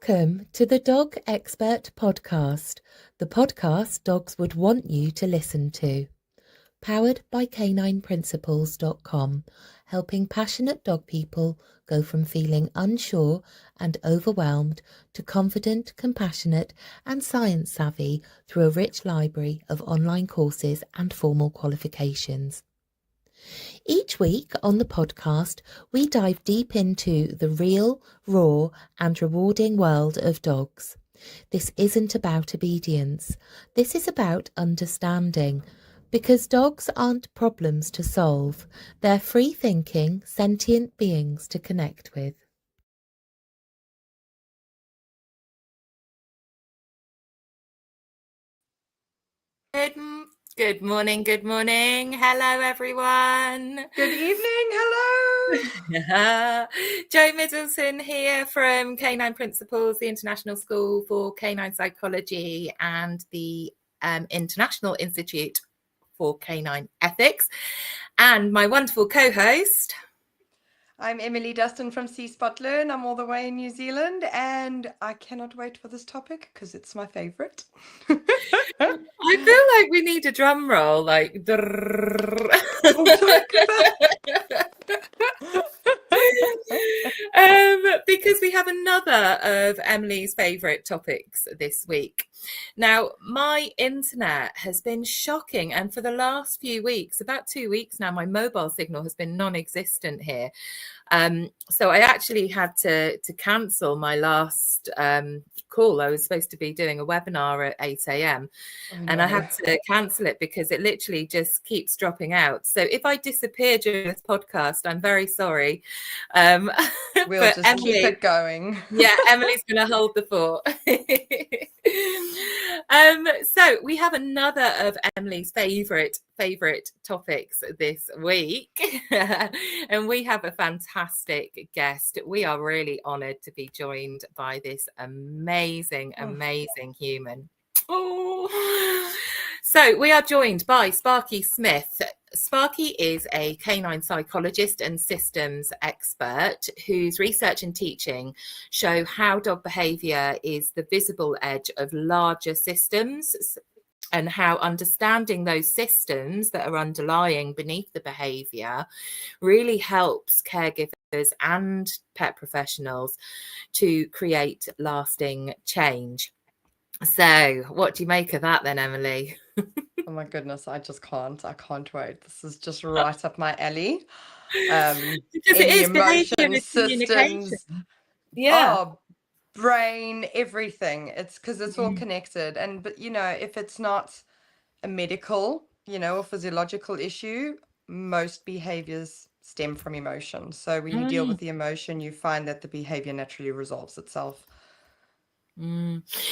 Welcome to the Dog Expert Podcast, the podcast dogs would want you to listen to. Powered by canineprinciples.com, helping passionate dog people go from feeling unsure and overwhelmed to confident, compassionate and science savvy through a rich library of online courses and formal qualifications. Each week on the podcast, we dive deep into the real, raw and rewarding world of dogs. This isn't about obedience. This is about understanding. Because dogs aren't problems to solve. They're free-thinking, sentient beings to connect with. Good morning. Hello, everyone. Good evening. Hello. Jo Middleton here from Canine Principles, the International School for Canine Psychology and the International Institute for Canine Ethics. And my wonderful co-host. I'm Emily Dustin from Sea Spot Learn. I'm all the way in New Zealand and I cannot wait for this topic because it's my favorite. I feel like we need a drum roll, like because we have another of Emily's favourite topics this week. Now, my internet has been shocking, and for the last few weeks, about 2 weeks now, my mobile signal has been non-existent here. So I actually had to cancel my last call. I was supposed to be doing a webinar at 8 a.m. and I had to cancel it because it literally just keeps dropping out. So if I disappear during this podcast, I'm very sorry. We'll just Emily, keep it going. Yeah, Emily's going to hold the fort. So we have another of Emily's favorite topics this week, and we have a fantastic guest. We are really honored to be joined by this amazing human. So we are joined by Sparky Smith. Sparky is a canine psychologist and systems expert whose research and teaching show how dog behaviour is the visible edge of larger systems, and how understanding those systems that are underlying beneath the behaviour really helps caregivers and pet professionals to create lasting change. So what do you make of that then, Emily? Oh my goodness, I can't wait. This is just right up my alley. Because it is emotion systems, brain, everything. It's because it's all connected. But you know, if it's not a medical, or physiological issue, most behaviors stem from emotion. So when you deal with the emotion, you find that the behavior naturally resolves itself.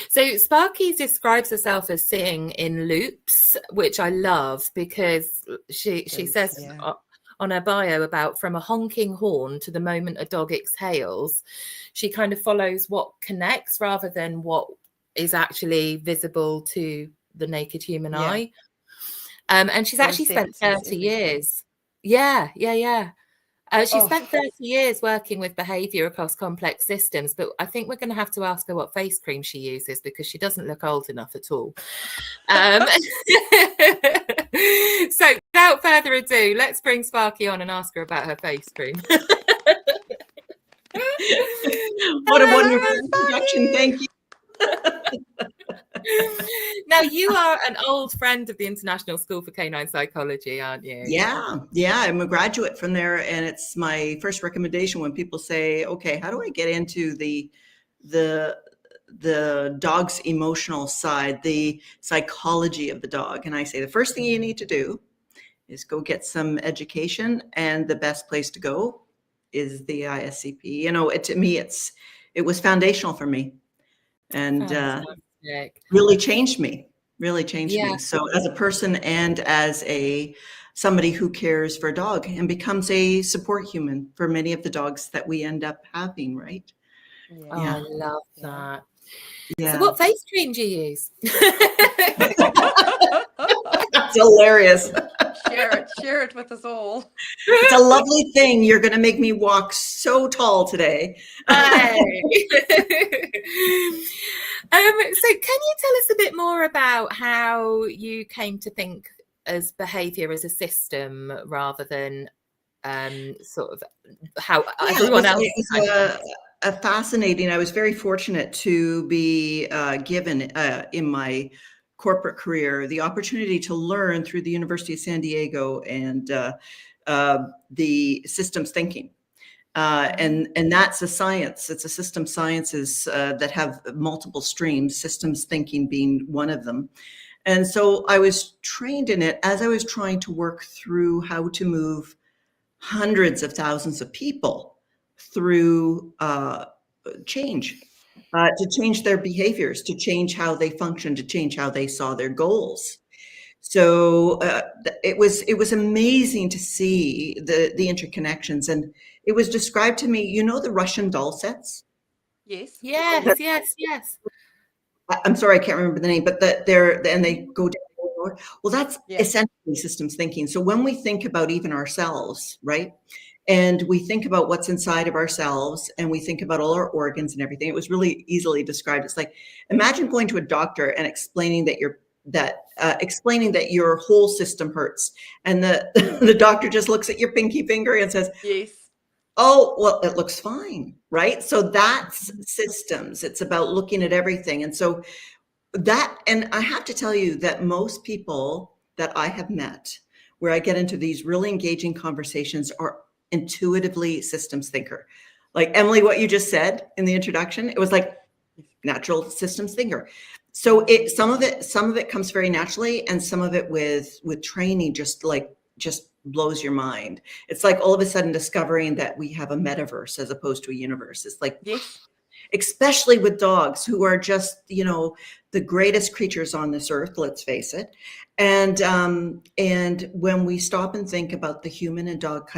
So Sparky describes herself as sitting in loops, which I love because she says on her bio about from a honking horn to the moment a dog exhales, she kind of follows what connects rather than what is actually visible to the naked human eye. And she's actually spent 30 years. She spent 30 years working with behaviour across complex systems, but I think we're going to have to ask her what face cream she uses because she doesn't look old enough at all. So without further ado, let's bring Sparky on and ask her about her face cream. What a wonderful introduction. Thank you. Now, you are an old friend of the International School for Canine Psychology, aren't you? Yeah, I'm a graduate from there, and it's my first recommendation when people say, okay, how do I get into the dog's emotional side, the psychology of the dog? And I say the first thing you need to do is go get some education, and the best place to go is the ISCP. To me, it was foundational for me, and really changed me. So as a person and as somebody who cares for a dog and becomes a support human for many of the dogs that we end up having, right? I love that. So what face cream do you use? That's hilarious. Share Share it with us all. It's a lovely thing. You're going to make me walk so tall today. So can you tell us a bit more about how you came to think as behaviour as a system rather than sort of how everyone else? It was a fascinating. I was very fortunate to be given in my corporate career the opportunity to learn through the University of San Diego and the systems thinking. And that's a science. It's a system sciences that have multiple streams, systems thinking being one of them. And so I was trained in it as I was trying to work through how to move hundreds of thousands of people through change, to change their behaviors, to change how they function, to change how they saw their goals. So it was amazing to see the interconnections, and it was described to me. You know the Russian doll sets? Yes. I'm sorry, I can't remember the name, but they go down. Well, that's essentially systems thinking. So when we think about even ourselves, right? And we think about what's inside of ourselves and we think about all our organs and everything. It was really easily described. It's like, imagine going to a doctor and explaining that your whole system hurts. And the doctor just looks at your pinky finger and says, yes. Oh, well, it looks fine, right? So that's systems. It's about looking at everything. And so and I have to tell you that most people that I have met where I get into these really engaging conversations are intuitively systems thinker. Like Emily, what you just said in the introduction, it was like natural systems thinker. So some of it comes very naturally, and some of it with training just blows your mind. It's like all of a sudden discovering that we have a metaverse as opposed to a universe. It's like, especially with dogs who are just, the greatest creatures on this earth, let's face it. And when we stop and think about the human and dog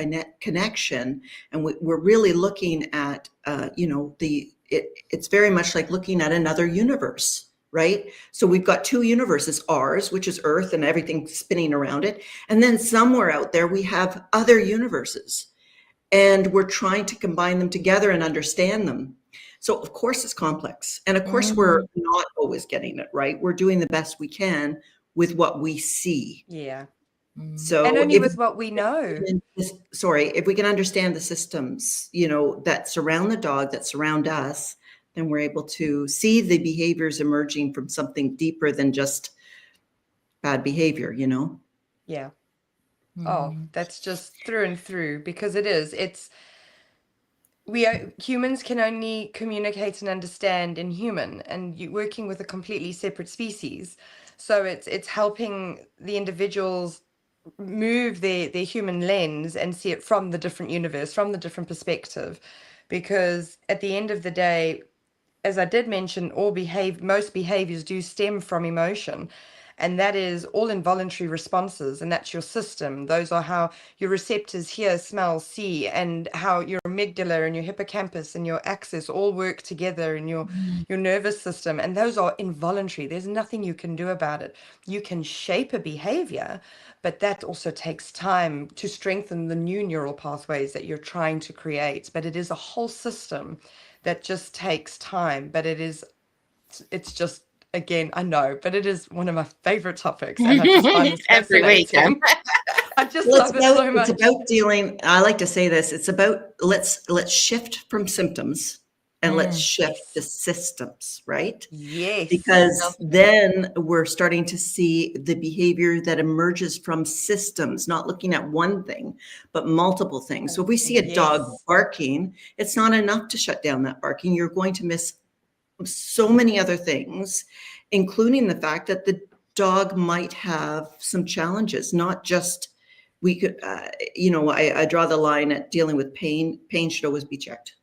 connection, and we're really looking at, it's very much like looking at another universe, right? So we've got two universes, ours, which is Earth and everything spinning around it. And then somewhere out there, we have other universes, and we're trying to combine them together and understand them. So of course it's complex. And of course we're not always getting it right. We're doing the best we can with what we see. Yeah. So and only with what we know. If we can understand the systems, that surround the dog, that surround us, then we're able to see the behaviors emerging from something deeper than just bad behavior, Yeah. Oh, that's just through and through, because humans can only communicate and understand in human, and you're working with a completely separate species. So it's helping the individuals move their human lens and see it from the different universe, from the different perspective. Because at the end of the day, as I did mention, most behaviors do stem from emotion. And that is all involuntary responses, and that's your system. Those are how your receptors hear, smell, see, and how your amygdala and your hippocampus and your axis all work together in your nervous system. And those are involuntary. There's nothing you can do about it. You can shape a behavior, but that also takes time to strengthen the new neural pathways that you're trying to create. But it is a whole system that just takes time. But it's just, again, I know, but it is one of my favorite topics, and I just find this fascinating. I just love it so much. It's about dealing. I like to say this. It's about let's shift from symptoms and let's shift the systems, right? Yes. Because then we're starting to see the behavior that emerges from systems, not looking at one thing, but multiple things. So if we see a dog barking, it's not enough to shut down that barking. You're going to miss so many other things, including the fact that the dog might have some challenges, not just I draw the line at dealing with pain. Pain should always be checked.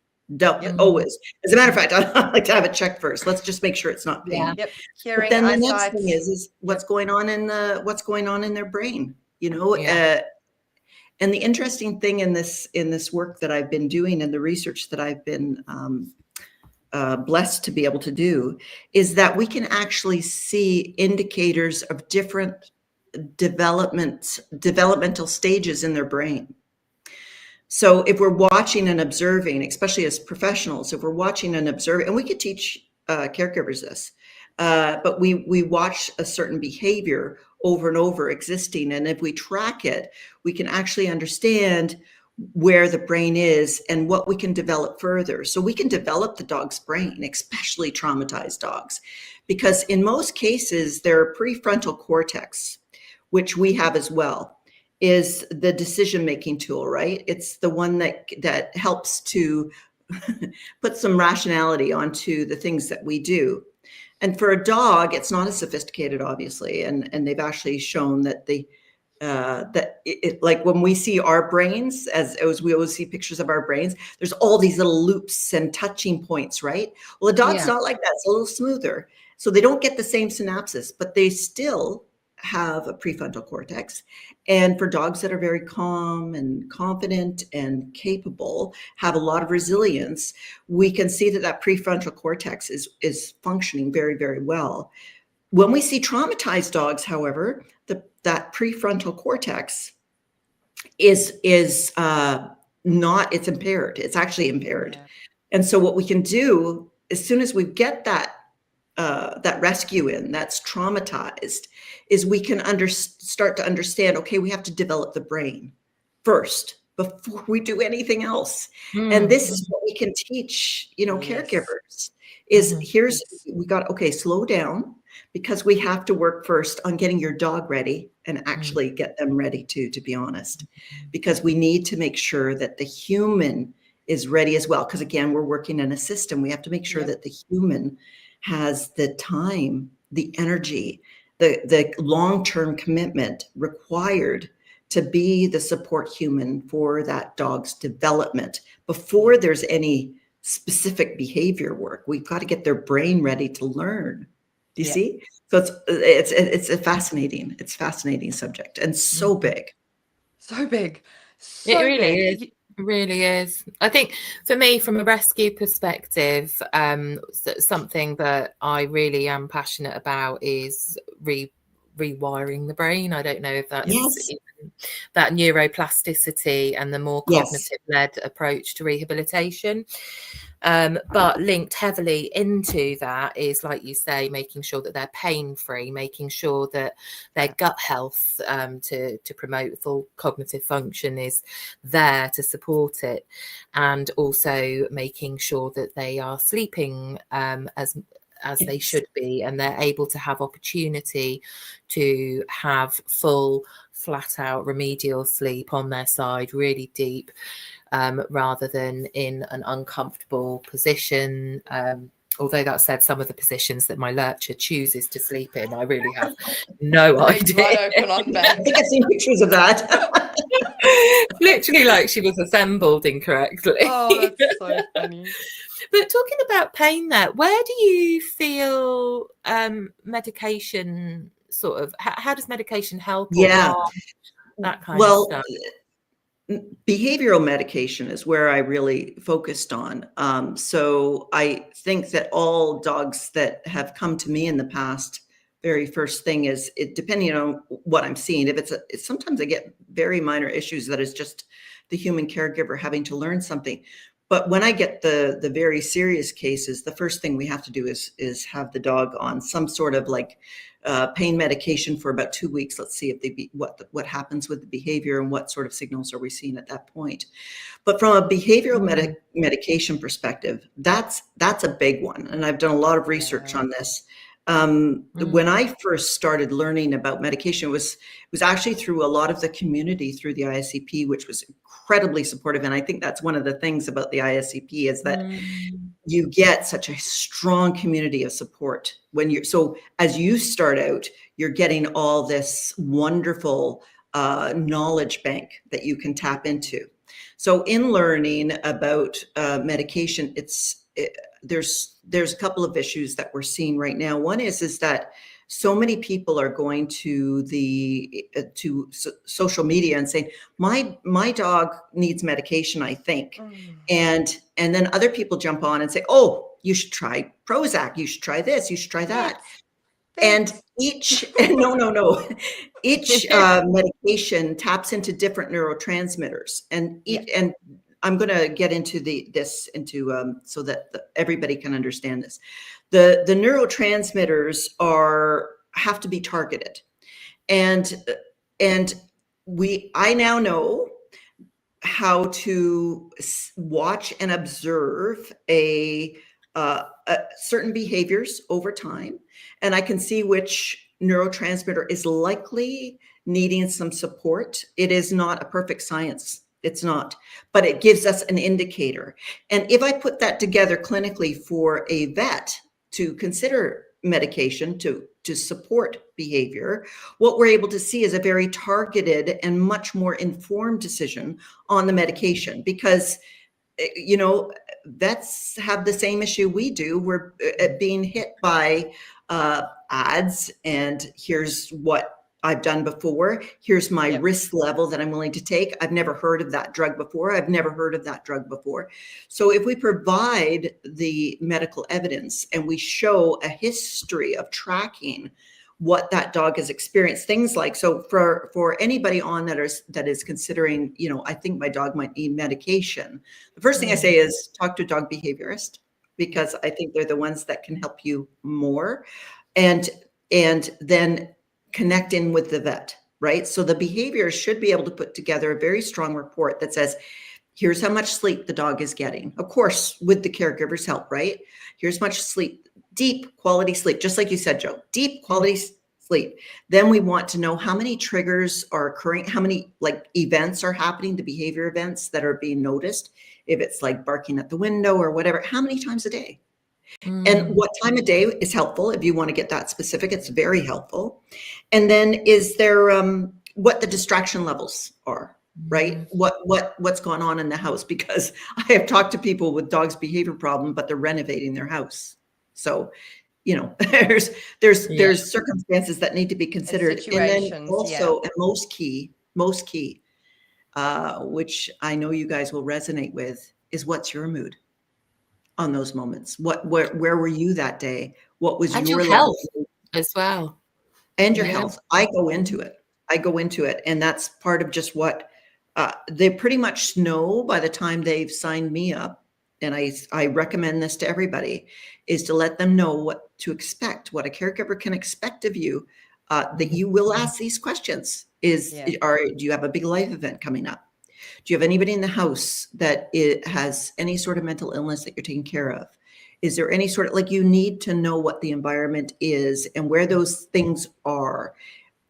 Always. As a matter of fact, I like to have it checked first. Let's just make sure it's not pain. Yep. But then the next thing is what's going on in their brain, and the interesting thing in this work that I've been doing and the research that I've been blessed to be able to do is that we can actually see indicators of different developmental stages in their brain. So if we're watching and observing, especially as professionals, if we're watching and observing, and we could teach caregivers this, but we watch a certain behavior over and over existing, and if we track it, we can actually understand where the brain is and what we can develop further. So we can develop the dog's brain, especially traumatized dogs, because in most cases, their prefrontal cortex, which we have as well, is the decision-making tool, right? It's the one that helps to put some rationality onto the things that we do. And for a dog, it's not as sophisticated, obviously, and they've actually shown that like when we see our brains, as we always see pictures of our brains, there's all these little loops and touching points, right? Well, a dog's not like that. It's a little smoother. So they don't get the same synapses, but they still have a prefrontal cortex. And for dogs that are very calm and confident and capable, have a lot of resilience, we can see that prefrontal cortex is functioning very, very well. When we see traumatized dogs, however, that prefrontal cortex is not, it's impaired. It's actually impaired. Yeah. And so what we can do, as soon as we get that rescue in that's traumatized, is we can start to understand, okay, we have to develop the brain first before we do anything else. And this is what we can teach, caregivers is slow down, because we have to work first on getting your dog ready and actually get them ready too, to be honest, because we need to make sure that the human is ready as well. Because again, we're working in a system. We have to make sure that the human has the time, the energy, the long-term commitment required to be the support human for that dog's development before there's any specific behavior work. We've got to get their brain ready to learn. Do you see? So it's a fascinating subject, and so big. So big. It really is. Really is. I think for me, from a rescue perspective, something that I really am passionate about is rewiring the brain. I don't know if that's even that neuroplasticity and the more cognitive-led approach to rehabilitation. But linked heavily into that is, like you say, making sure that they're pain-free, making sure that their gut health to promote full cognitive function is there to support it, and also making sure that they are sleeping as they should be, and they're able to have opportunity to have full, flat-out remedial sleep on their side, really deep, rather than in an uncomfortable position. Although that said, some of the positions that my lurcher chooses to sleep in, I really have no idea. I think I've seen pictures of that. Literally like she was assembled incorrectly. Oh, that's so funny. But talking about pain there, where do you feel medication sort of, how does medication help? That kind of stuff. Behavioral medication is where I really focused on. So I think that all dogs that have come to me in the past, very first thing is, depending on what I'm seeing, if sometimes I get very minor issues that is just the human caregiver having to learn something. But when I get the very serious cases, the first thing we have to do is have the dog on some sort of like pain medication for about 2 weeks. Let's see if what happens with the behavior and what sort of signals are we seeing at that point. But from a behavioral medication perspective, that's a big one. And I've done a lot of research on this. When I first started learning about medication, it was actually through a lot of the community through the ISCP, which was incredibly supportive. And I think that's one of the things about the ISCP is that you get such a strong community of support so as you start out, you're getting all this wonderful knowledge bank that you can tap into. So in learning about medication, there's a couple of issues that we're seeing right now. One is that so many people are going to social media and saying, my dog needs medication, I think. And then other people jump on and say, oh, you should try Prozac, you should try this, you should try that. And each no. Each medication taps into different neurotransmitters, and and I'm going to get into this so that everybody can understand this. The neurotransmitters have to be targeted, and I now know how to watch and observe certain behaviors over time, and I can see which neurotransmitter is likely needing some support. It is not a perfect science. It's not, but it gives us an indicator. And if I put that together clinically for a vet to consider medication to support behavior, what we're able to see is a very targeted and much more informed decision on the medication, because vets have the same issue we do. We're being hit by ads, and here's what I've done before. Here's my risk level that I'm willing to take. I've never heard of that drug before. I've never heard of that drug before. So if we provide the medical evidence and we show a history of tracking what that dog has experienced, things like, so for anybody on that is considering, I think my dog might need medication, the first thing I say is talk to a dog behaviorist, because I think they're the ones that can help you more, and then connect in with the vet, right? So the behaviorist should be able to put together a very strong report that says, here's how much sleep the dog is getting, of course, with the caregiver's help, right? Here's much sleep, deep quality sleep, just like you said, Joe, deep quality sleep. Then we want to know how many triggers are occurring, how many events are happening, the behavior events that are being noticed. If it's like barking at the window or whatever, how many times a day? And what time of day is helpful. If you want to get that specific, it's very helpful. And then is there what the distraction levels are, right? What's going on in the house? Because I have talked to people with dogs' behavior problem, but they're renovating their house. So, there's circumstances that need to be considered. And then also, and most key, which I know you guys will resonate with, is what's your mood on those moments? Where were you that day? What was your health as well? And your health. I go into it. And that's part of just what they pretty much know by the time they've signed me up. And I recommend this to everybody, is to let them know what to expect, what a caregiver can expect of you, that you will ask these questions. Do you have a big life event coming up? Do you have anybody in the house that has any sort of mental illness that you're taking care of? Is there any sort of, you need to know what the environment is and where those things are.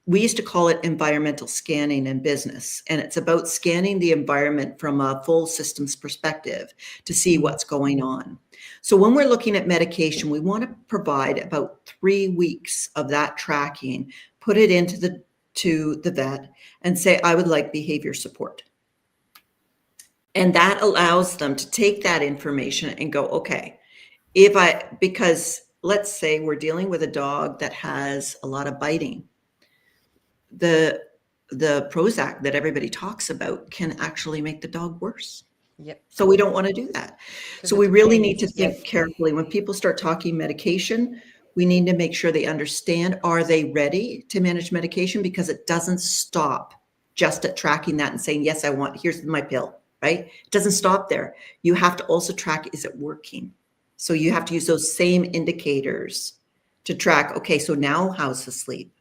We used to call it environmental scanning in business, and it's about scanning the environment from a full systems perspective to see what's going on. So when we're looking at medication, we want to provide about 3 weeks of that tracking, put it into the vet and say, I would like behavior support. And that allows them to take that information and go, okay, because let's say we're dealing with a dog that has a lot of biting. The Prozac that everybody talks about can actually make the dog worse. Yep. So we don't want to do that. So we really need to think carefully. When people start talking medication, we need to make sure they understand, are they ready to manage medication? Because it doesn't stop just at tracking that and saying, yes, here's my pill, right? It doesn't stop there. You have to also track, is it working? So you have to use those same indicators to track, okay, so now how's the sleep?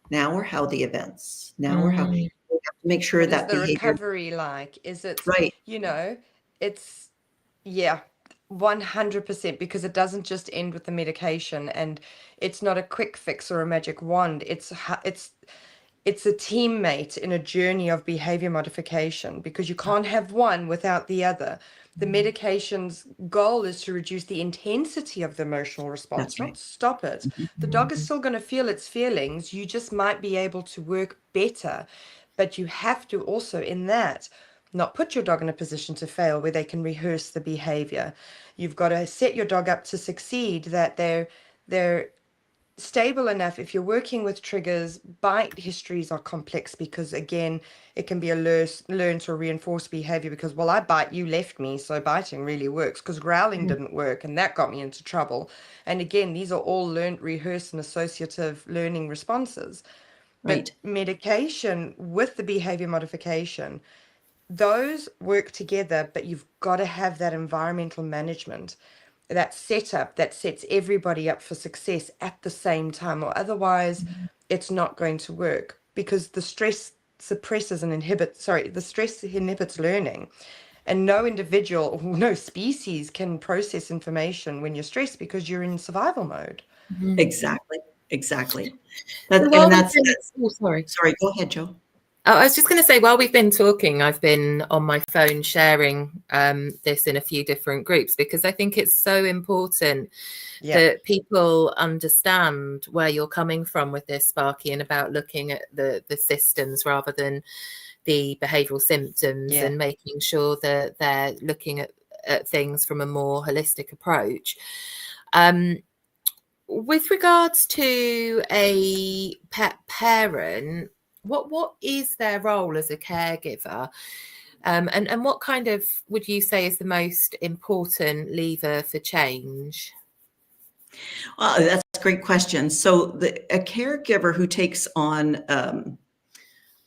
Now or how the events? Now or how, we have to make sure that the behavior. recovery is it, right? It's 100%, because it doesn't just end with the medication, and it's not a quick fix or a magic wand. It's a teammate in a journey of behavior modification, because you can't have one without the other. The medication's goal is to reduce the intensity of the emotional response, That's right. not stop it. The dog is still going to feel its feelings. You just might be able to work better, but you have to also, in that, not put your dog in a position to fail where they can rehearse the behavior. You've got to set your dog up to succeed, that they're stable enough. If you're working with triggers, bite histories are complex because, again, it can be a learned or reinforced behavior because, well, I bite, you left me, so biting really works because growling didn't work and that got me into trouble. And again, these are all learned, rehearsed, and associative learning responses. Right. But medication with the behavior modification, those work together, but you've got to have that environmental management, that setup that sets everybody up for success at the same time, or otherwise it's not going to work because the stress suppresses and the stress inhibits learning. And no individual, no species can process information when you're stressed because you're in survival mode. Exactly. Exactly. So sorry. Sorry, go ahead, Joe. I was just going to say, while we've been talking, I've been on my phone sharing this in a few different groups because I think it's so important that people understand where you're coming from with this, Sparky, and about looking at the systems rather than the behavioural symptoms and making sure that they're looking at things from a more holistic approach. With regards to a pet parent, what is their role as a caregiver, and what kind of would you say is the most important lever for change? Well, that's a great question. So a caregiver who takes on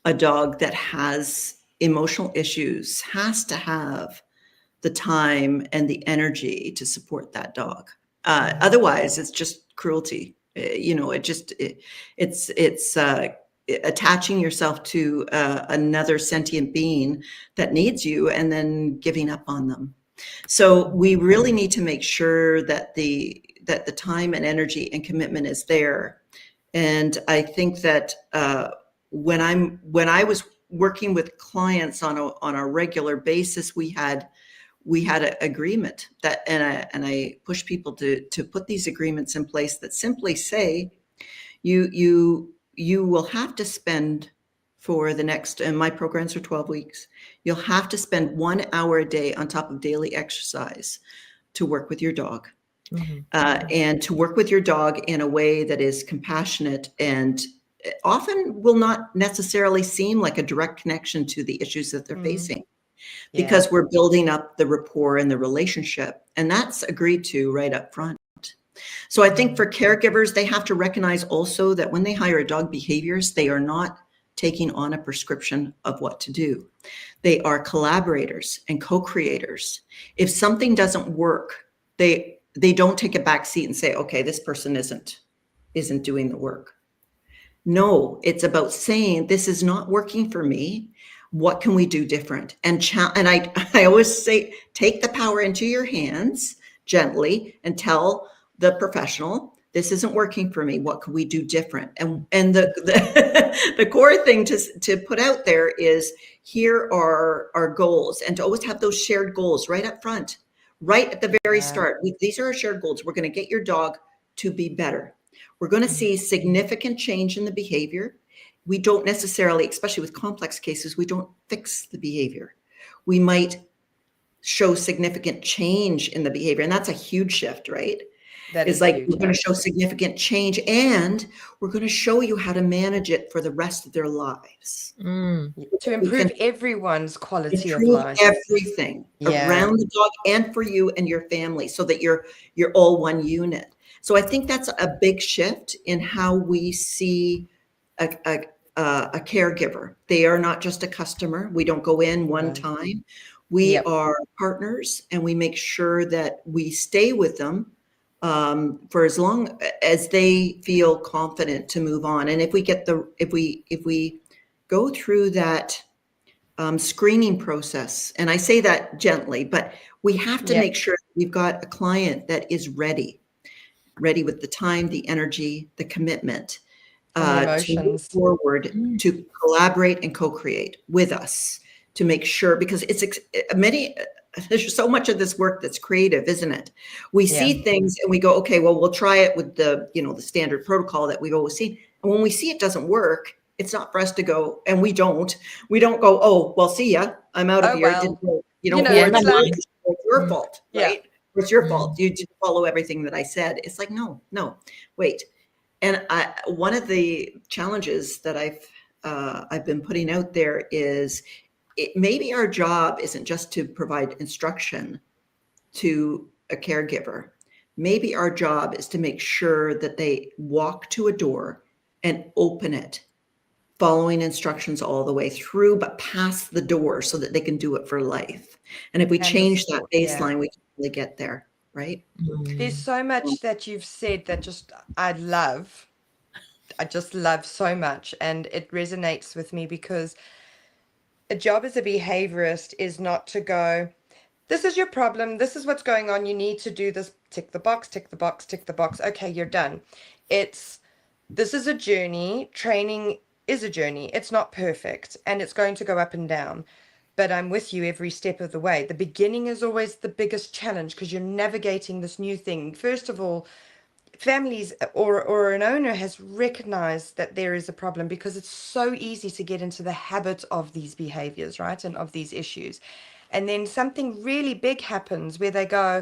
a dog that has emotional issues has to have the time and the energy to support that dog. Otherwise, it's just cruelty. It's attaching yourself to another sentient being that needs you and then giving up on them. So we really need to make sure that the time and energy and commitment is there. And I think that when I was working with clients on a regular basis, we had an agreement that, and I push people to put these agreements in place that simply say, you will have to spend for the next, and my programs are 12 weeks, you'll have to spend 1 hour a day on top of daily exercise to work with your dog. And to work with your dog in a way that is compassionate and often will not necessarily seem like a direct connection to the issues that they're facing. Because we're building up the rapport and the relationship, and that's agreed to right up front. So I think for caregivers, they have to recognize also that when they hire a dog behaviors, they are not taking on a prescription of what to do. They are collaborators and co-creators. If something doesn't work, they don't take a back seat and say, okay, this person isn't doing the work. No, it's about saying, this is not working for me. What can we do different? And I always say, take the power into your hands gently and tell the professional, this isn't working for me. What can we do different? And the core thing to put out there is, here are our goals, and to always have those shared goals right up front, right at the very start. These are our shared goals. We're going to get your dog to be better. We're going to see significant change in the behavior. We don't necessarily, especially with complex cases, we don't fix the behavior. We might show significant change in the behavior. And that's a huge shift, right? That is is like, huge, we're going to show significant change, and we're going to show you how to manage it for the rest of their lives. To improve everyone's quality of improve life. Everything around the dog and for you and your family, so that you're all one unit. So I think that's a big shift in how we see a caregiver. They are not just a customer. We don't go in one time. We are partners, and we make sure that we stay with them for as long as they feel confident to move on. And if we go through that screening process, and I say that gently, but we have to make sure we've got a client that is ready with the time, the energy, the commitment, to move forward, to collaborate and co-create with us, to make sure, because there's so much of this work that's creative, isn't it? We see things and we go, okay, well, we'll try it with the standard protocol that we've always seen. And when we see it doesn't work, it's not for us to go, and we don't go, oh, well, see ya, I'm out of here. Well. It's your fault, right? It's your fault. You didn't follow everything that I said. It's like, no, wait. And one of the challenges that I've been putting out there is maybe our job isn't just to provide instruction to a caregiver. Maybe our job is to make sure that they walk to a door and open it, following instructions all the way through, but past the door so that they can do it for life. And if we change that baseline, we can really get there, right? There's so much that you've said that I just love so much, and it resonates with me, because a job as a behaviorist is not to go, this is your problem, this is what's going on, you need to do this, tick the box, tick the box, tick the box, okay, you're done. This is a journey. Training is a journey. It's not perfect, and it's going to go up and down, but I'm with you every step of the way. The beginning is always the biggest challenge, because you're navigating this new thing. First of all, families or an owner has recognized that there is a problem, because it's so easy to get into the habit of these behaviors, right, and of these issues. And then something really big happens where they go,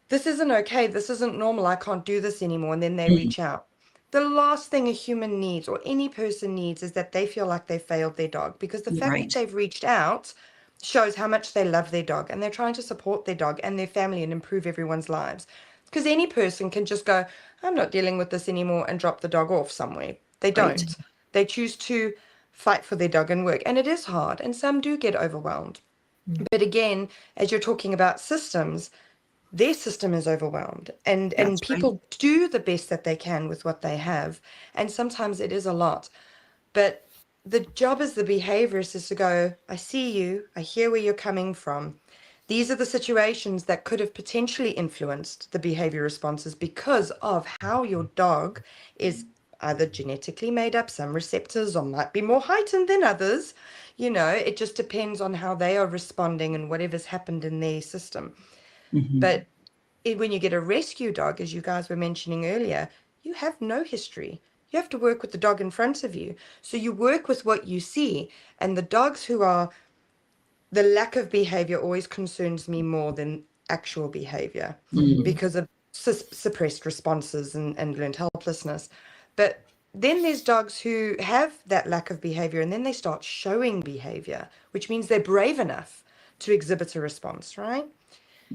this isn't okay, this isn't normal, I can't do this anymore, and then they reach out. The last thing a human needs, or any person needs, is that they feel like they failed their dog, because the fact that they've reached out shows how much they love their dog, and they're trying to support their dog and their family and improve everyone's lives. Because any person can just go, I'm not dealing with this anymore, and drop the dog off somewhere. They don't. They choose to fight for their dog and work. And it is hard, and some do get overwhelmed. But again, as you're talking about systems, their system is overwhelmed, and people do the best that they can with what they have, and sometimes it is a lot. But the job as the behaviorist is to go, I see you, I hear where you're coming from. These are the situations that could have potentially influenced the behavior responses because of how your dog is either genetically made up, some receptors, or might be more heightened than others. You know, it just depends on how they are responding and whatever's happened in their system. But when you get a rescue dog, as you guys were mentioning earlier, you have no history. You have to work with the dog in front of you. So you work with what you see. And the dogs who are, the lack of behavior always concerns me more than actual behavior because of suppressed responses and learned helplessness. But then there's dogs who have that lack of behavior, and then they start showing behavior, which means they're brave enough to exhibit a response, right?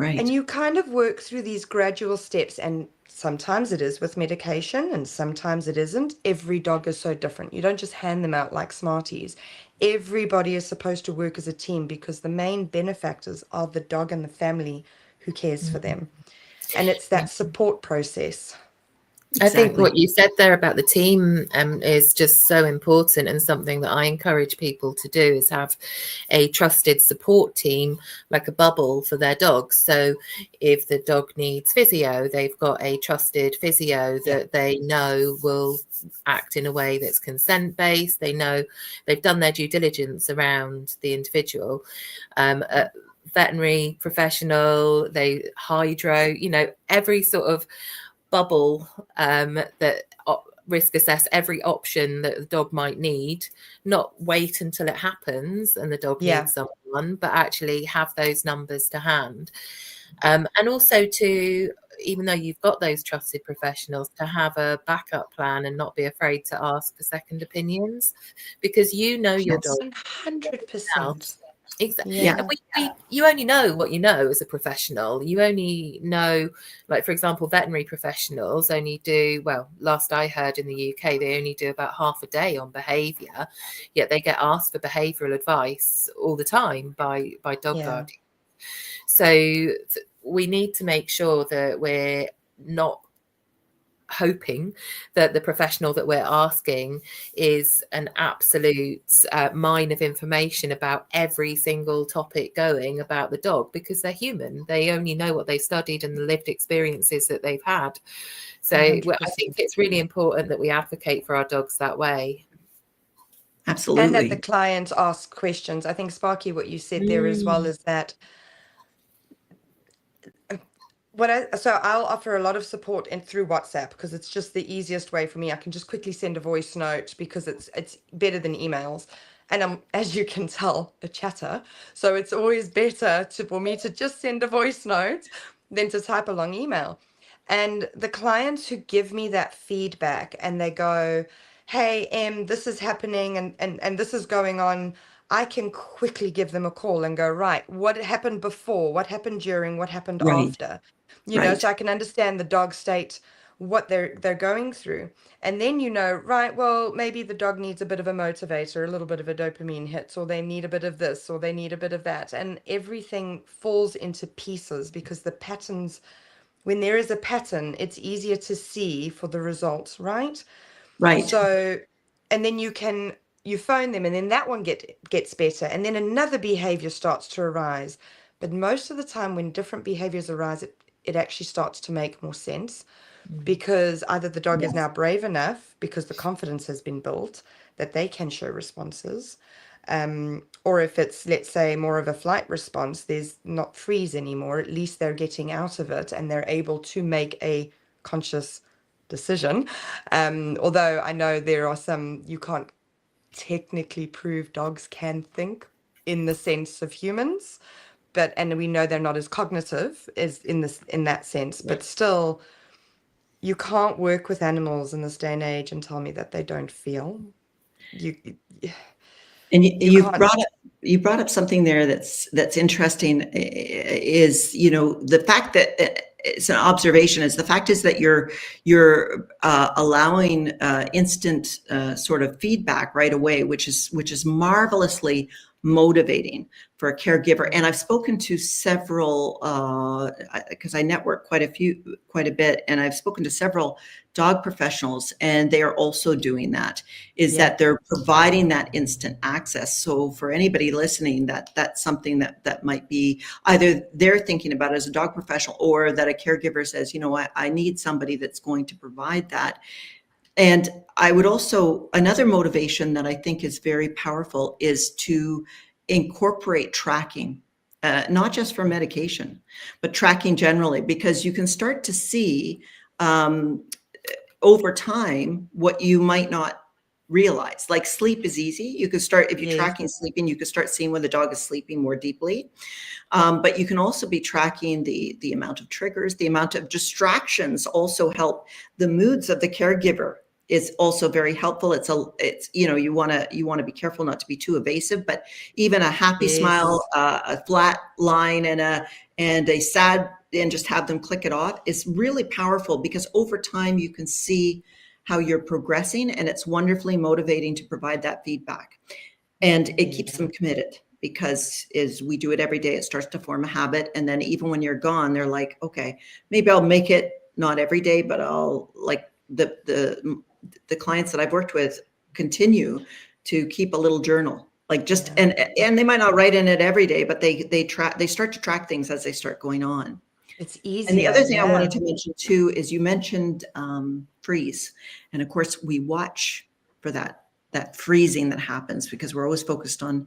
And you kind of work through these gradual steps, and sometimes it is with medication and sometimes it isn't. Every dog is so different. You don't just hand them out like Smarties. Everybody is supposed to work as a team, because the main benefactors are the dog and the family who cares for them. And it's that support process. I think what you said there about the team is just so important, and something that I encourage people to do is have a trusted support team, like a bubble for their dogs. So if the dog needs physio, they've got a trusted physio that they know will act in a way that's consent-based. They know they've done their due diligence around the individual. Veterinary professional, they hydro, you know, every sort of bubble that risk assess every option that the dog might need, not wait until it happens and the dog needs someone, but actually have those numbers to hand. And also to, even though you've got those trusted professionals, to have a backup plan and not be afraid to ask for second opinions, because you know your dog 100%. Exactly. Yeah. You only know what you know as a professional. You only know, like, for example, veterinary professionals only do, well, last I heard in the UK, they only do about half a day on behaviour, yet they get asked for behavioural advice all the time by dog guardians. So we need to make sure that we're not hoping that the professional that we're asking is an absolute mine of information about every single topic going about the dog, because they're human. They only know what they've studied and the lived experiences that they've had. So I think it's really important that we advocate for our dogs that way. Absolutely. And that the clients ask questions. I think, Sparky, what you said there as well is that so I'll offer a lot of support through WhatsApp, because it's just the easiest way for me. I can just quickly send a voice note, because it's better than emails. And I'm, as you can tell, a chatter. So it's always better for me to just send a voice note than to type a long email. And the clients who give me that feedback and they go, hey, this is happening and this is going on, I can quickly give them a call and go, right, what happened before, what happened during, what happened Right. after, Right. so I can understand the dog state, what they're going through. And then, right, well, maybe the dog needs a bit of a motivator, a little bit of a dopamine hit, or they need a bit of this, or they need a bit of that. And everything falls into pieces because the patterns, when there is a pattern, it's easier to see for the results, right? Right. So, and then you phone them, and then that one gets better, and then another behavior starts to arise. But most of the time, when different behaviors arise, it actually starts to make more sense because either the dog is Yes. now brave enough because the confidence has been built that they can show responses. Or if it's, let's say, more of a flight response, there's not freeze anymore. At least they're getting out of it and they're able to make a conscious decision. Although I know there are some, you can't technically prove dogs can think in the sense of humans, and we know they're not as cognitive as in that sense, but still, you can't work with animals in this day and age and tell me that they don't feel. And you can't. brought up something there that's interesting, is the fact that it's an observation is the fact is that you're allowing instant sort of feedback right away, which is marvelously motivating for a caregiver. And I've spoken to several, because I network quite a bit, and I've spoken to several dog professionals, and they are also doing that, that they're providing that instant access. So for anybody listening, that's something that might be either they're thinking about as a dog professional, or that a caregiver says, I need somebody that's going to provide that. And I would also, another motivation that I think is very powerful is to incorporate tracking, not just for medication, but tracking generally, because you can start to see over time what you might not realize. Like sleep is easy. You could start, if you're tracking sleeping, you could start seeing when the dog is sleeping more deeply. But you can also be tracking the amount of triggers, the amount of distractions also help. The moods of the caregiver is also very helpful. It's you want to be careful not to be too evasive, but even a happy smile, a flat line, and a sad, and just have them click it off is really powerful, because over time you can see how you're progressing, and it's wonderfully motivating to provide that feedback. And it keeps them committed, because as we do it every day, it starts to form a habit. And then even when you're gone, they're like, okay, maybe I'll make it not every day, but I'll, like the clients that I've worked with continue to keep a little journal, like just, and they might not write in it every day, but they start to track things as they start going on. It's easy. And the other thing I wanted to mention too is you mentioned freeze, and of course we watch for that freezing that happens, because we're always focused on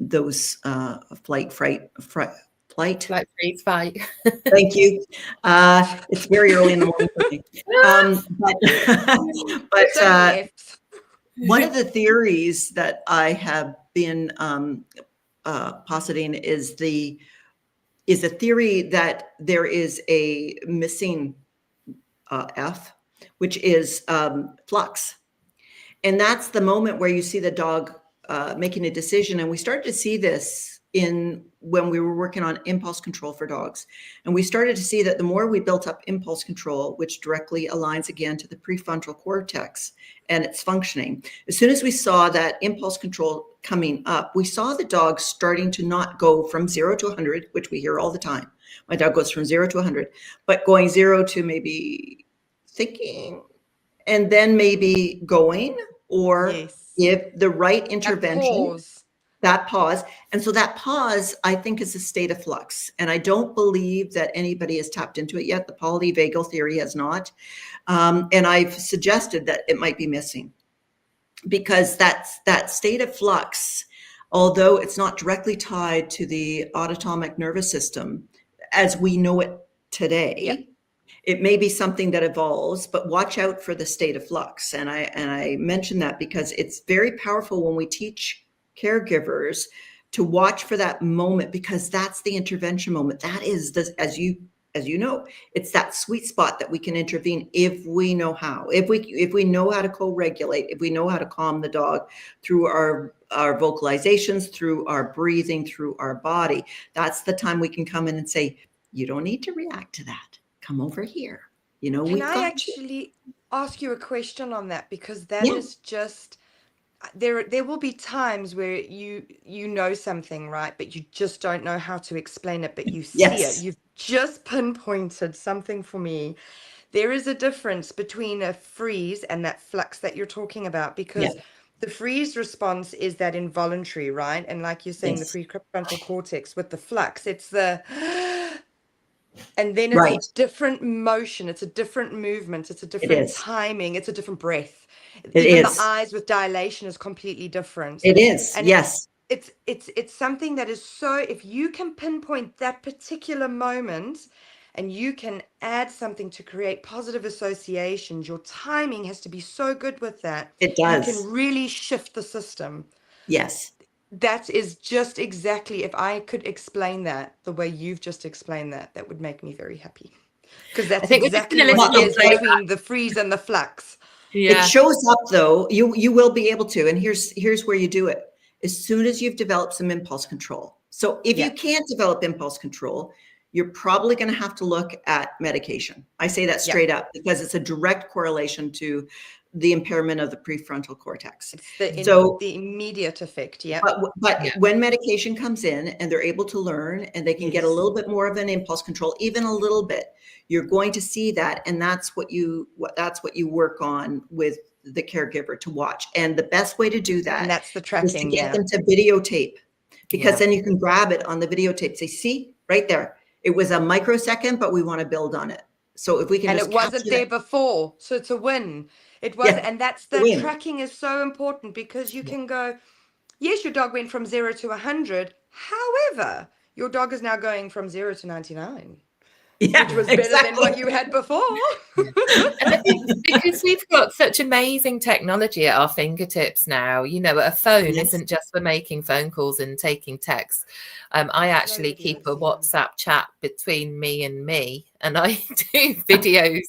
those flight, freeze, fight. Thank you. It's very early in the morning for me. But one of the theories that I have been positing is a theory that there is a missing F, which is flux. And that's the moment where you see the dog making a decision. And we started to see this when we were working on impulse control for dogs. And we started to see that the more we built up impulse control, which directly aligns again to the prefrontal cortex and its functioning, as soon as we saw that impulse control coming up, we saw the dog starting to not go from 0 to 100, which we hear all the time. My dog goes from 0 to 100, but going 0 to maybe thinking, and then maybe going, or if the right intervention, that pause. And so that pause, I think, is a state of flux. And I don't believe that anybody has tapped into it yet. The polyvagal theory has not. And I've suggested that it might be missing, because that state of flux, although it's not directly tied to the autonomic nervous system as we know it today, it may be something that evolves, but watch out for the state of flux. And I mention that because it's very powerful when we teach caregivers to watch for that moment, because that's the intervention moment. That is, as as you know, it's that sweet spot that we can intervene if we know how. If we know how to co-regulate, if we know how to calm the dog through our vocalizations, through our breathing, through our body, that's the time we can come in and say, you don't need to react to that. Come over here. You know, Can I actually ask you a question on that? Because that is just, there will be times where you know something, right? But you just don't know how to explain it, but you see it. You've just pinpointed something for me. There is a difference between a freeze and that flux that you're talking about, because the freeze response is that involuntary, right? And like you're saying, the prefrontal cortex. With the flux, it's the and then it's a different motion, it's a different movement, it's a different timing, it's a different breath. Even the eyes with dilation is completely different. It is, and yes. It's something that is so, if you can pinpoint that particular moment and you can add something to create positive associations, your timing has to be so good with that. It does. You can really shift the system. Yes. That is just exactly, if I could explain that the way you've just explained that, that would make me very happy. Because that's exactly what it is between the freeze and the flux. It shows up though, you will be able to, and here's where you do it. As soon as you've developed some impulse control. So if you can't develop impulse control, you're probably going to have to look at medication. I say that straight up because it's a direct correlation to the impairment of the prefrontal cortex. It's the immediate effect, But when medication comes in and they're able to learn and they can get a little bit more of an impulse control, even a little bit, you're going to see that, and that's what you work on with the caregiver to watch. And the best way to do that, and that's the tracking, is to get them to videotape, because then you can grab it on the videotape. Say, see, right there, it was a microsecond, but we want to build on it. So if we can, and it wasn't there before, so it's a win. It was, and that's the tracking is so important, because you can go, yes, your dog went from 0 to 100. However, your dog is now going from 0 to 99. Which was better than what you had before. And I think because we've got such amazing technology at our fingertips now, you know, a phone isn't just for making phone calls and taking texts. I actually keep a WhatsApp chat between me, and I do videos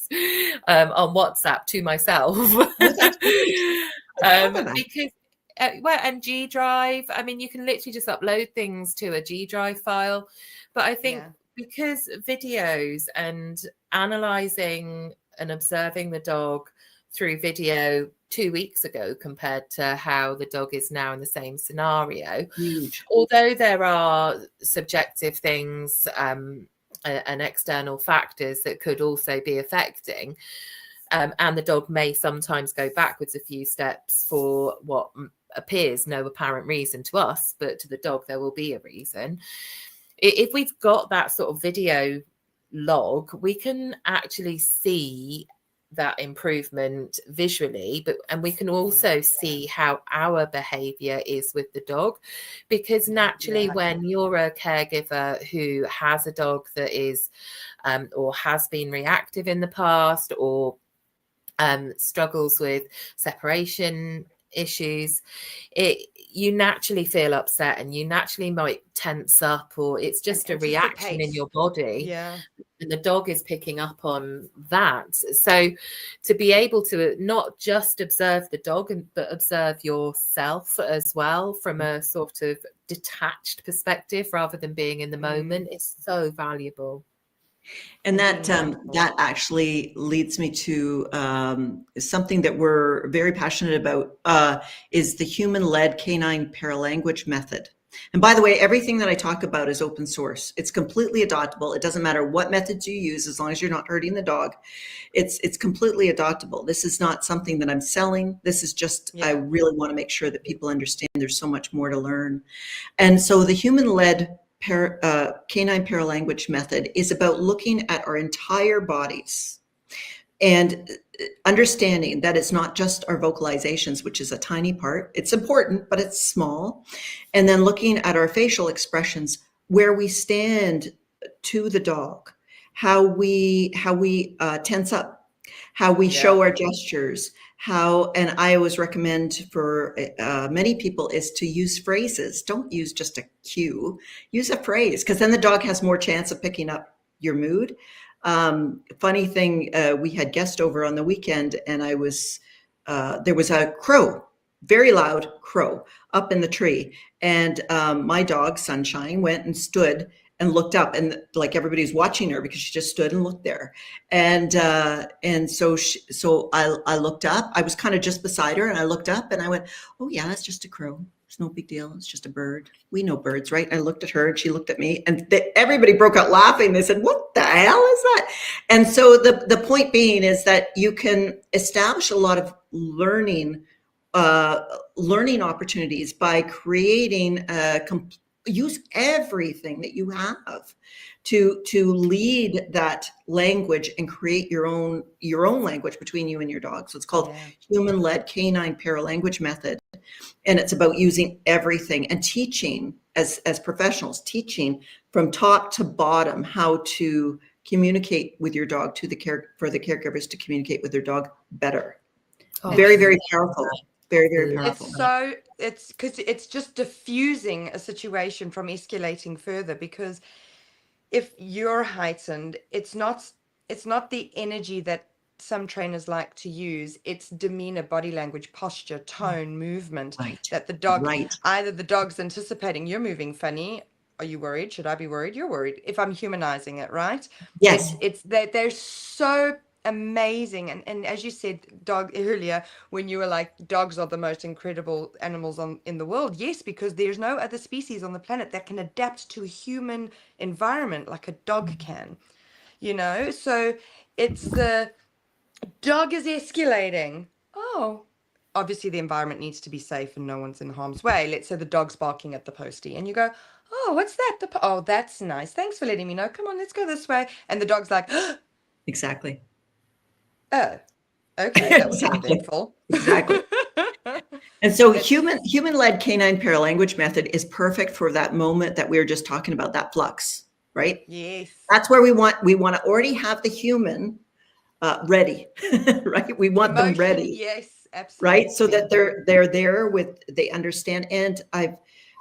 on WhatsApp to myself. Because and G Drive, I mean, you can literally just upload things to a G Drive file. But I think because videos and analyzing and observing the dog through video 2 weeks ago compared to how the dog is now in the same scenario, although there are subjective things and external factors that could also be affecting, and the dog may sometimes go backwards a few steps for what appears no apparent reason to us, but to the dog there will be a reason. If we've got that sort of video log, we can actually see that improvement visually, and we can also see how our behavior is with the dog, because naturally when you're a caregiver who has a dog that is or has been reactive in the past, or struggles with separation issues, you naturally feel upset and you naturally might tense up, or it's just a reaction in your body, and the dog is picking up on that. So to be able to not just observe the dog, but observe yourself as well from a sort of detached perspective rather than being in the moment is so valuable. And that actually leads me to something that we're very passionate about, is the human-led canine paralanguage method. And by the way, everything that I talk about is open source. It's completely adoptable. It doesn't matter what methods you use, as long as you're not hurting the dog. It's completely adoptable. This is not something that I'm selling. This is just, I really want to make sure that people understand there's so much more to learn. And so the human-led canine paralanguage method is about looking at our entire bodies and understanding that it's not just our vocalizations, which is a tiny part. It's important, but it's small. And then looking at our facial expressions, where we stand to the dog, how we tense up, how we show our gestures, and I always recommend for many people is to use phrases. Don't use just a cue, use a phrase, because then the dog has more chance of picking up your mood. Funny thing, we had guest over on the weekend, and there was a crow, very loud crow up in the tree. And my dog, Sunshine, went and stood and looked up, and like everybody's watching her because she just stood and looked there. And so I looked up. I was kind of just beside her, and I looked up and I went, "Oh yeah, that's just a crow. It's no big deal. It's just a bird. We know birds, right?" I looked at her and she looked at me, and everybody broke out laughing. They said, "What the hell is that?" And so the point being is that you can establish a lot of learning opportunities by creating use everything that you have to lead that language and create your own language between you and your dog. So it's called human-led canine paralanguage method. And it's about using everything and teaching as professionals, teaching from top to bottom how to communicate with your dog for the caregivers to communicate with their dog better. Very, very powerful. Very, very powerful. It's because it's just diffusing a situation from escalating further, because if you're heightened, it's not the energy that some trainers like to use. It's demeanor, body language, posture, tone, movement, that the dog, either the dog's anticipating, you're moving funny. Are you worried? Should I be worried? You're worried. If I'm humanizing it, right? Yes. It's they're so amazing. And as you said, dog, earlier, when you were like, dogs are the most incredible animals in the world. Yes, because there's no other species on the planet that can adapt to a human environment like a dog can, so it's the dog is escalating. Oh, obviously the environment needs to be safe and no one's in harm's way. Let's say the dog's barking at the postie and you go, "Oh, what's that? Oh, that's nice. Thanks for letting me know. Come on, let's go this way." And the dog's like, exactly. "Oh, okay, that was eventful." Exactly. And so human-led canine paralanguage method is perfect for that moment that we were just talking about, that flux, right? Yes. That's where we want to already have the human ready, right? We want them ready. Yes, absolutely. Right? So that they're there they understand. And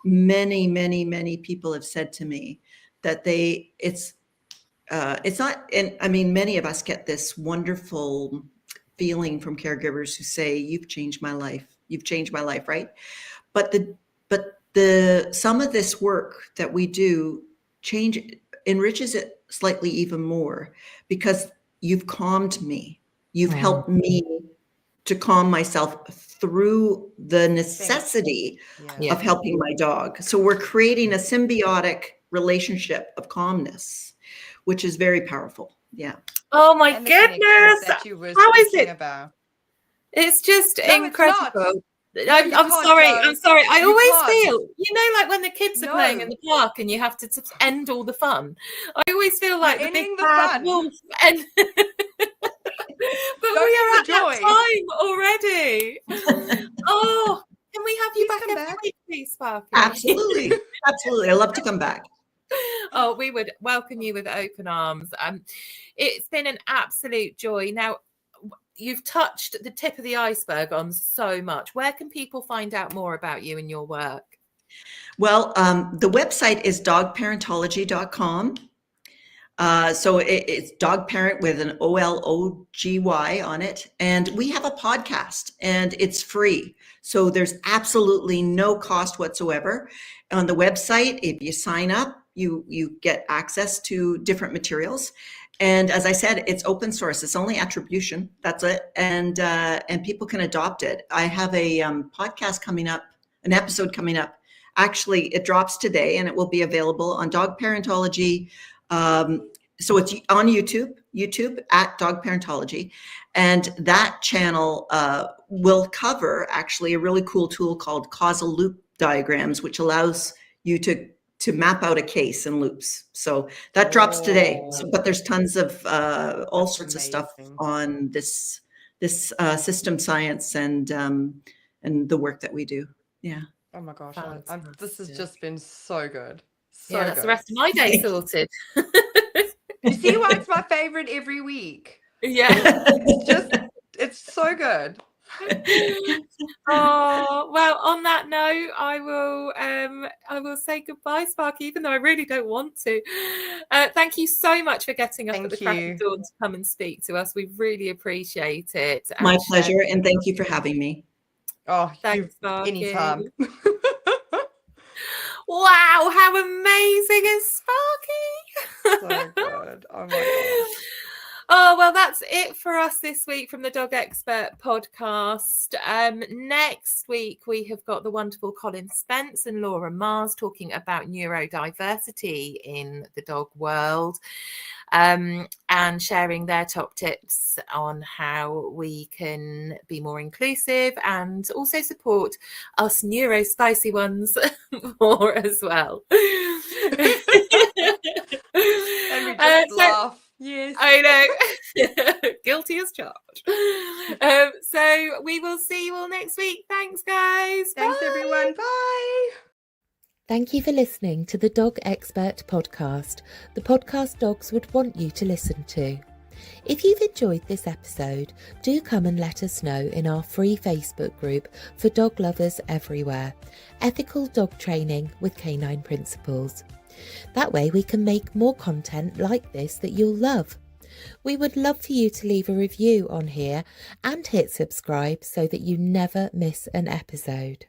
many people have said to me that it's not, and I mean, many of us get this wonderful feeling from caregivers who say, "You've changed my life. You've changed my life," right? But the some of this work that we do enriches it slightly even more, because you've calmed me. You've helped me to calm myself through the necessity of helping my dog. So we're creating a symbiotic relationship of calmness, which is very powerful. Yeah. Oh my goodness. How is it? About. It's just incredible. I'm sorry. I always feel, like when the kids are playing in the park and you have to end all the fun. I always feel like the big bad wolf. And but we are at that time already. Oh, can we have you back every week, please, Sparky? Absolutely. Absolutely. I love to come back. Oh, we would welcome you with open arms. It's been an absolute joy. Now, you've touched the tip of the iceberg on so much. Where can people find out more about you and your work? Well, the website is dogparentology.com. So it's dog parent with an OLOGY on it. And we have a podcast and it's free. So there's absolutely no cost whatsoever. On the website, if you sign up, you get access to different materials. And as I said, it's open source. It's only attribution. That's it. And people can adopt it. I have a podcast coming up, an episode coming up. Actually, it drops today and it will be available on DogParentology. So it's on YouTube at DogParentology. And that channel will cover actually a really cool tool called causal loop diagrams, which allows you to map out a case in loops. So that drops today. But there's tons of all sorts of stuff on this system science and the work that we do. Yeah. Oh my gosh, this has just been so good. That's the rest of my day sorted. You see why it's my favorite every week? Yeah. It's so good. Oh, well, on that note, I will say goodbye, Sparky, even though I really don't want to. Thank you so much for getting up at the crack of dawn to come and speak to us. We really appreciate it. My pleasure, and thank you for having me. Oh, thanks, Sparky. Anytime. Wow, how amazing is Sparky? So good. Oh my God. Oh, well, that's it for us this week from the Dog Expert podcast. Next week, we have got the wonderful Colin Spence and Laura Mars talking about neurodiversity in the dog world, and sharing their top tips on how we can be more inclusive and also support us neurospicy ones more as well. And we just laugh. Yes, I know. Guilty as charged. So we will see you all next week. Thanks, guys. Thanks, everyone. Bye. Thank you for listening to the Dog Expert podcast, the podcast dogs would want you to listen to. If you've enjoyed this episode, do come and let us know in our free Facebook group for dog lovers everywhere, Ethical Dog Training with Canine Principles. That way we can make more content like this that you'll love. We would love for you to leave a review on here and hit subscribe so that you never miss an episode.